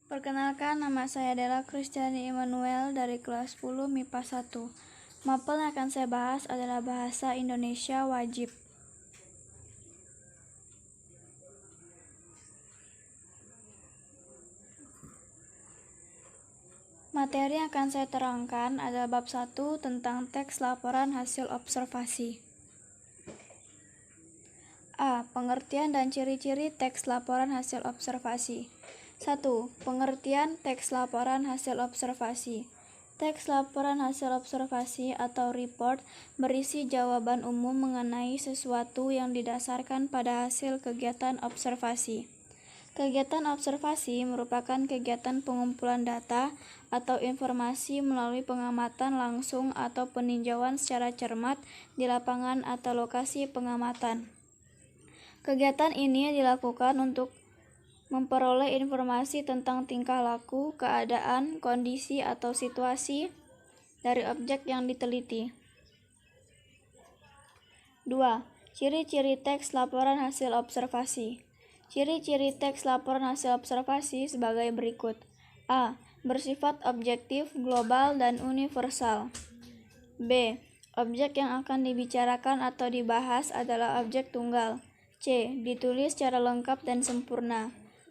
Perkenalkan, nama saya adalah Kristiani Immanuel dari kelas 10 MIPA 1. Mapel yang akan saya bahas adalah bahasa Indonesia wajib. Materi yang akan saya terangkan adalah bab 1 tentang teks laporan hasil observasi. A. Pengertian dan ciri-ciri teks laporan hasil observasi. 1. Pengertian teks laporan hasil observasi. Teks laporan hasil observasi atau report berisi jawaban umum mengenai sesuatu yang didasarkan pada hasil kegiatan observasi. Kegiatan observasi merupakan kegiatan pengumpulan data atau informasi melalui pengamatan langsung atau peninjauan secara cermat di lapangan atau lokasi pengamatan. Kegiatan ini dilakukan untuk memperoleh informasi tentang tingkah laku, keadaan, kondisi, atau situasi dari objek yang diteliti. 2. Ciri-ciri teks laporan hasil observasi. Ciri-ciri teks laporan hasil observasi sebagai berikut. A. Bersifat objektif, global, dan universal. B. Objek yang akan dibicarakan atau dibahas adalah objek tunggal. C. Ditulis secara lengkap dan sempurna.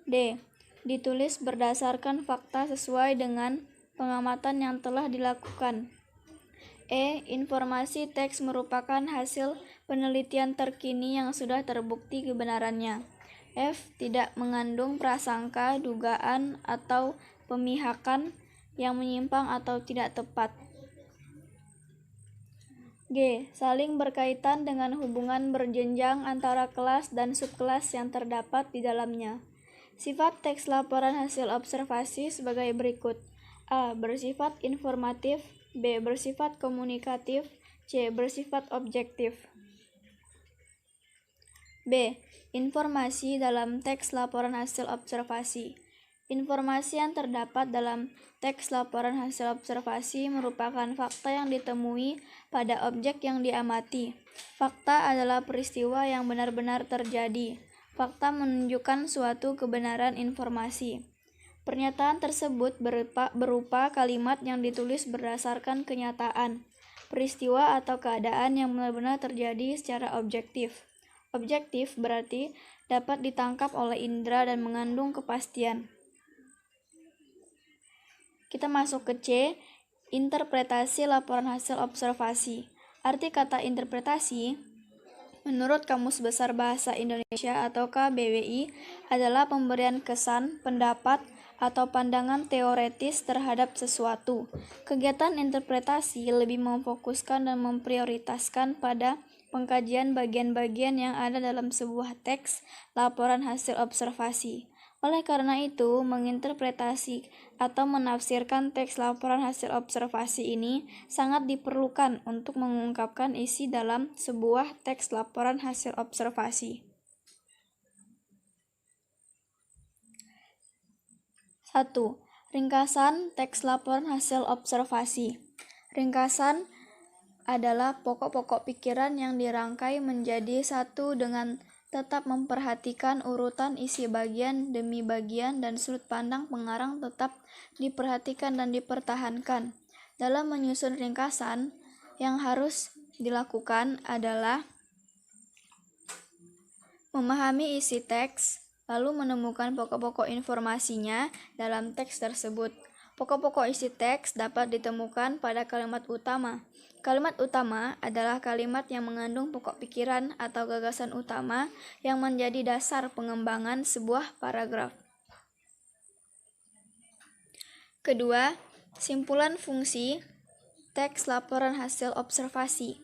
D. Ditulis berdasarkan fakta sesuai dengan pengamatan yang telah dilakukan. E. Informasi teks merupakan hasil penelitian terkini yang sudah terbukti kebenarannya. F. Tidak mengandung prasangka, dugaan, atau pemihakan yang menyimpang atau tidak tepat. G. Saling berkaitan dengan hubungan berjenjang antara kelas dan subkelas yang terdapat di dalamnya. Sifat teks laporan hasil observasi sebagai berikut. A. Bersifat informatif. B. Bersifat komunikatif. C. Bersifat objektif. B. Informasi dalam teks laporan hasil observasi. Informasi yang terdapat dalam teks laporan hasil observasi merupakan fakta yang ditemui pada objek yang diamati. Fakta adalah peristiwa yang benar-benar terjadi. Fakta menunjukkan suatu kebenaran informasi. Pernyataan tersebut berupa kalimat yang ditulis berdasarkan kenyataan, peristiwa atau keadaan yang benar-benar terjadi secara objektif. Objektif berarti dapat ditangkap oleh indera dan mengandung kepastian. Kita masuk ke C, interpretasi laporan hasil observasi. Arti kata interpretasi menurut Kamus Besar Bahasa Indonesia atau KBBI adalah pemberian kesan, pendapat, atau pandangan teoretis terhadap sesuatu. Kegiatan interpretasi lebih memfokuskan dan memprioritaskan pada pengkajian bagian-bagian yang ada dalam sebuah teks laporan hasil observasi. Oleh karena itu, menginterpretasi atau menafsirkan teks laporan hasil observasi ini sangat diperlukan untuk mengungkapkan isi dalam sebuah teks laporan hasil observasi. 1. Ringkasan teks laporan hasil observasi. Ringkasan adalah pokok-pokok pikiran yang dirangkai menjadi satu dengan tetap memperhatikan urutan isi bagian demi bagian dan sudut pandang pengarang tetap diperhatikan dan dipertahankan. Dalam menyusun ringkasan, yang harus dilakukan adalah memahami isi teks, lalu menemukan pokok-pokok informasinya dalam teks tersebut. Pokok-pokok isi teks dapat ditemukan pada kalimat utama. Kalimat utama adalah kalimat yang mengandung pokok pikiran atau gagasan utama yang menjadi dasar pengembangan sebuah paragraf. Kedua, simpulan fungsi teks laporan hasil observasi.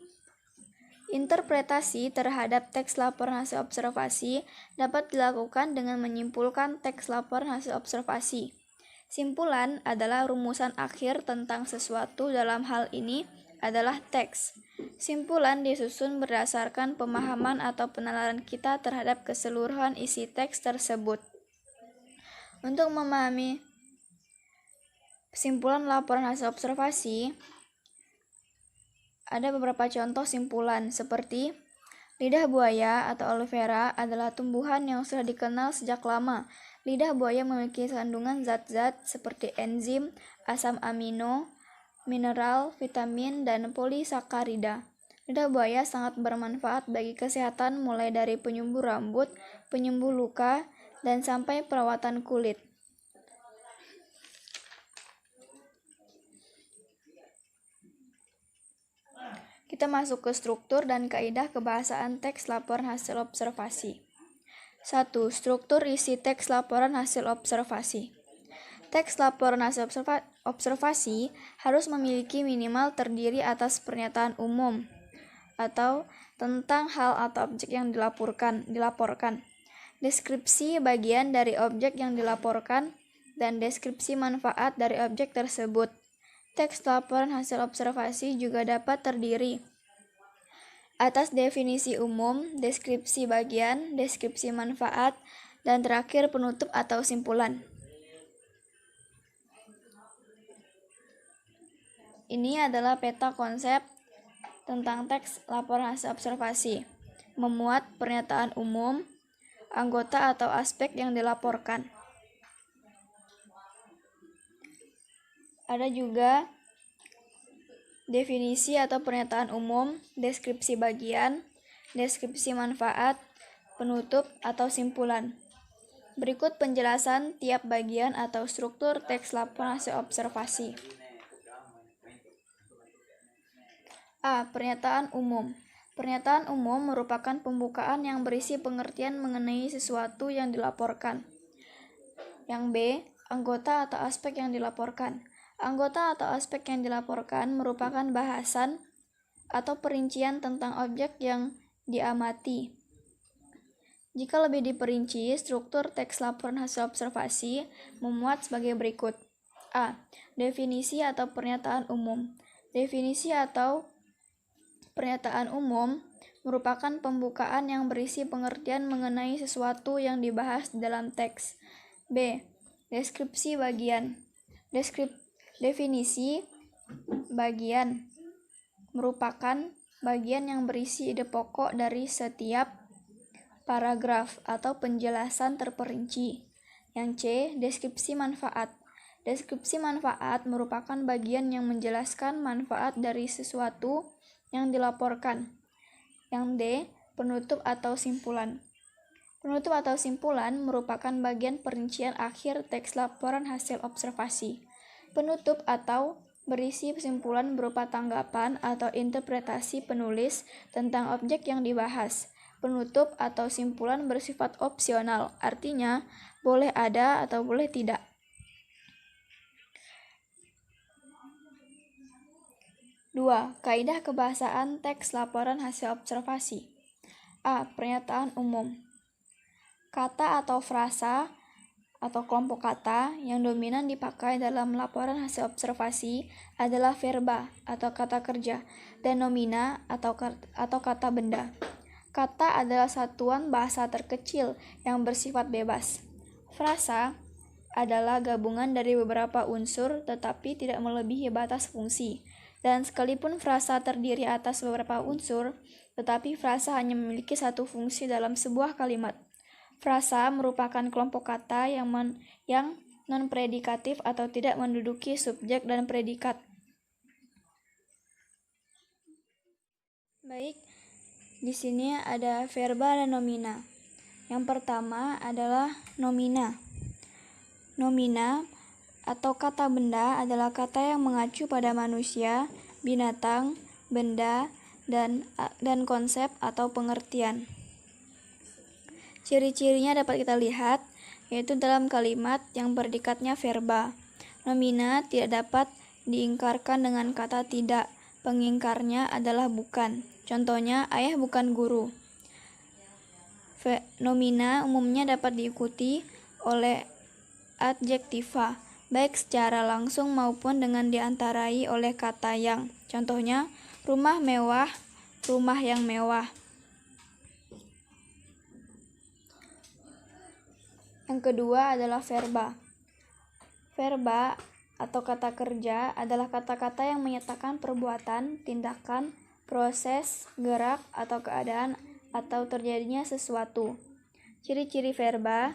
Interpretasi terhadap teks laporan hasil observasi dapat dilakukan dengan menyimpulkan teks laporan hasil observasi. Simpulan adalah rumusan akhir tentang sesuatu, dalam hal ini adalah teks. Simpulan disusun berdasarkan pemahaman atau penalaran kita terhadap keseluruhan isi teks tersebut. Untuk memahami simpulan laporan hasil observasi, ada beberapa contoh simpulan seperti lidah buaya atau aloe vera adalah tumbuhan yang sudah dikenal sejak lama Lidah buaya memiliki kandungan zat-zat seperti enzim, asam amino, mineral, vitamin, dan polisakarida. Lidah buaya sangat bermanfaat bagi kesehatan mulai dari penyembuh rambut, penyembuh luka, dan sampai perawatan kulit. Kita masuk ke struktur dan kaidah kebahasaan teks laporan hasil observasi. 1. Struktur isi teks laporan hasil observasi. Teks laporan hasil observasi harus memiliki minimal terdiri atas pernyataan umum atau tentang hal atau objek yang dilaporkan, deskripsi bagian dari objek yang dilaporkan, dan deskripsi manfaat dari objek tersebut. Teks laporan hasil observasi juga dapat terdiri atas definisi umum, deskripsi bagian, deskripsi manfaat, dan terakhir penutup atau simpulan. Ini adalah peta konsep tentang teks laporan hasil observasi. Memuat pernyataan umum, anggota atau aspek yang dilaporkan. Ada juga definisi atau pernyataan umum, deskripsi bagian, deskripsi manfaat, penutup atau simpulan. Berikut penjelasan tiap bagian atau struktur teks laporan hasil observasi. A. Pernyataan umum. Pernyataan umum merupakan pembukaan yang berisi pengertian mengenai sesuatu yang dilaporkan. Yang B. Anggota atau aspek yang dilaporkan. Anggota atau aspek yang dilaporkan merupakan bahasan atau perincian tentang objek yang diamati. Jika lebih diperinci, struktur teks laporan hasil observasi memuat sebagai berikut. A. Definisi atau pernyataan umum. Definisi atau pernyataan umum merupakan pembukaan yang berisi pengertian mengenai sesuatu yang dibahas dalam teks. B. Deskripsi bagian. Definisi bagian merupakan bagian yang berisi ide pokok dari setiap paragraf atau penjelasan terperinci. Yang C. Deskripsi manfaat. Deskripsi manfaat merupakan bagian yang menjelaskan manfaat dari sesuatu yang dilaporkan. Yang D. Penutup atau simpulan. Penutup atau simpulan merupakan bagian perincian akhir teks laporan hasil observasi. Penutup atau berisi kesimpulan berupa tanggapan atau interpretasi penulis tentang objek yang dibahas. Penutup atau simpulan bersifat opsional, artinya boleh ada atau boleh tidak. Dua. Kaidah kebahasaan teks laporan hasil observasi. A. Pernyataan umum. Kata atau frasa atau kelompok kata yang dominan dipakai dalam laporan hasil observasi adalah verba atau kata kerja dan nomina atau kata benda. Kata adalah satuan bahasa terkecil yang bersifat bebas. Frasa adalah gabungan dari beberapa unsur tetapi tidak melebihi batas fungsi. Dan sekalipun frasa terdiri atas beberapa unsur, tetapi frasa hanya memiliki satu fungsi dalam sebuah kalimat. Frasa merupakan kelompok kata yang non-predikatif atau tidak menduduki subjek dan predikat. Baik, di sini ada verba dan nomina. Yang pertama adalah nomina. Nomina atau kata benda adalah kata yang mengacu pada manusia, binatang, benda, dan konsep atau pengertian. Ciri-cirinya dapat kita lihat, yaitu dalam kalimat yang predikatnya verba. Nomina tidak dapat diingkarkan dengan kata tidak, pengingkarnya adalah bukan. Contohnya, ayah bukan guru. Nomina umumnya dapat diikuti oleh adjektiva, baik secara langsung maupun dengan diantarai oleh kata yang. Contohnya, rumah mewah, rumah yang mewah. Yang kedua adalah verba. Verba atau kata kerja adalah kata-kata yang menyatakan perbuatan, tindakan, proses, gerak, atau keadaan atau terjadinya sesuatu. Ciri-ciri verba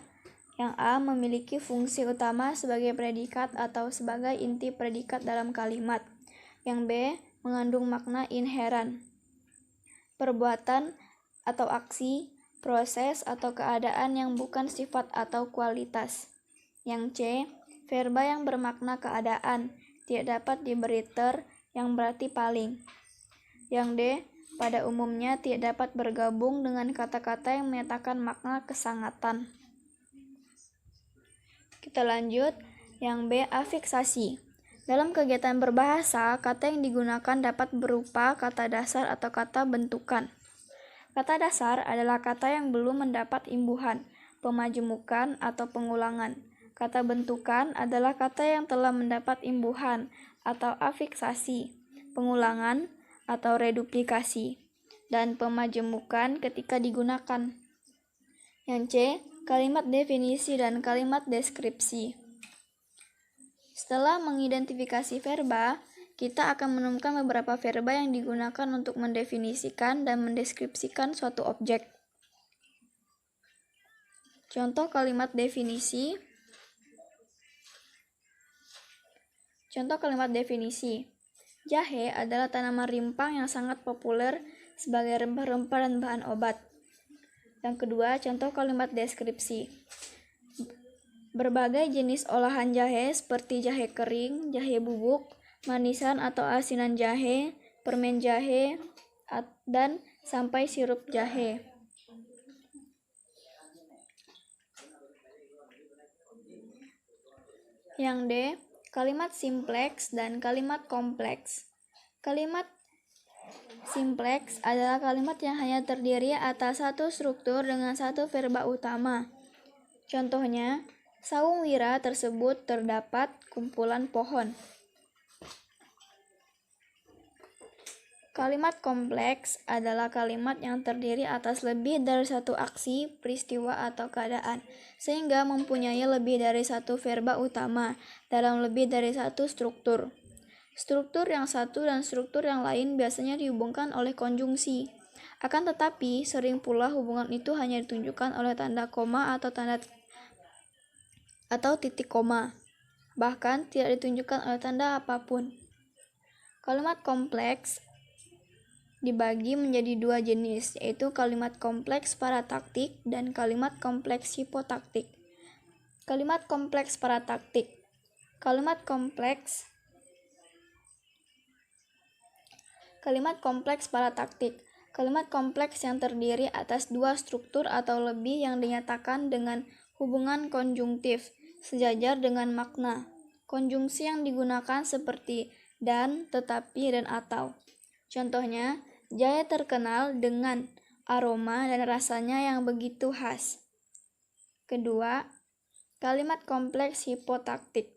Yang A memiliki fungsi utama sebagai predikat atau sebagai inti predikat dalam kalimat. Yang B mengandung makna inheran, perbuatan atau aksi, proses atau keadaan yang bukan sifat atau kualitas. Yang C verba yang bermakna keadaan, tidak dapat diberi ter yang berarti paling. Yang D pada umumnya tidak dapat bergabung dengan kata-kata yang menyatakan makna kesangatan. Kita lanjut. Yang B afiksasi. Dalam kegiatan berbahasa, kata yang digunakan dapat berupa kata dasar atau kata bentukan. Kata dasar adalah kata yang belum mendapat imbuhan, pemajemukan, atau pengulangan. Kata bentukan adalah kata yang telah mendapat imbuhan atau afiksasi, pengulangan, atau reduplikasi, dan pemajemukan ketika digunakan. Yang C kalimat definisi dan kalimat deskripsi. Setelah mengidentifikasi verba, kita akan menemukan beberapa verba yang digunakan untuk mendefinisikan dan mendeskripsikan suatu objek. Contoh kalimat definisi. Jahe adalah tanaman rimpang yang sangat populer sebagai rempah-rempah dan bahan obat. Yang kedua, contoh kalimat deskripsi. Berbagai jenis olahan jahe seperti jahe kering, jahe bubuk, manisan atau asinan jahe, permen jahe, dan sampai sirup jahe. Yang D, kalimat simpleks dan kalimat kompleks. Kalimat simpleks adalah kalimat yang hanya terdiri atas satu struktur dengan satu verba utama. Contohnya, saung wira tersebut terdapat kumpulan pohon. Kalimat kompleks adalah kalimat yang terdiri atas lebih dari satu aksi, peristiwa, atau keadaan, sehingga mempunyai lebih dari satu verba utama dalam lebih dari satu struktur. Struktur yang satu dan struktur yang lain biasanya dihubungkan oleh konjungsi. Akan tetapi, sering pula hubungan itu hanya ditunjukkan oleh tanda koma atau titik koma. Bahkan tidak ditunjukkan oleh tanda apapun. Kalimat kompleks dibagi menjadi dua jenis, yaitu kalimat kompleks parataktik dan kalimat kompleks hipotaktik. Kalimat kompleks parataktik. Kalimat kompleks parataktik. Kalimat kompleks yang terdiri atas dua struktur atau lebih yang dinyatakan dengan hubungan konjungtif, sejajar dengan makna. Konjungsi yang digunakan seperti dan, tetapi, dan atau. Contohnya, jahe terkenal dengan aroma dan rasanya yang begitu khas. Kedua, kalimat kompleks hipotaktik.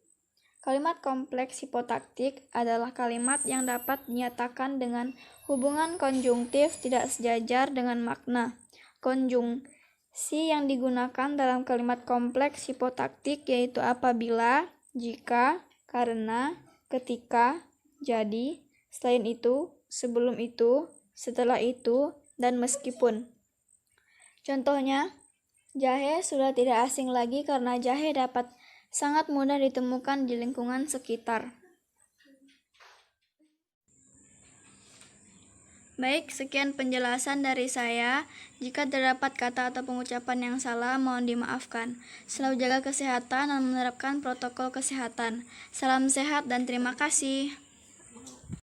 Kalimat kompleks hipotaktik adalah kalimat yang dapat dinyatakan dengan hubungan konjungtif tidak sejajar dengan makna. Konjungsi yang digunakan dalam kalimat kompleks hipotaktik yaitu apabila, jika, karena, ketika, jadi, selain itu, sebelum itu, setelah itu, dan meskipun. Contohnya, jahe sudah tidak asing lagi karena jahe dapat sangat mudah ditemukan di lingkungan sekitar. Baik, sekian penjelasan dari saya. Jika terdapat kata atau pengucapan yang salah, mohon dimaafkan. Selalu jaga kesehatan dan menerapkan protokol kesehatan. Salam sehat dan terima kasih.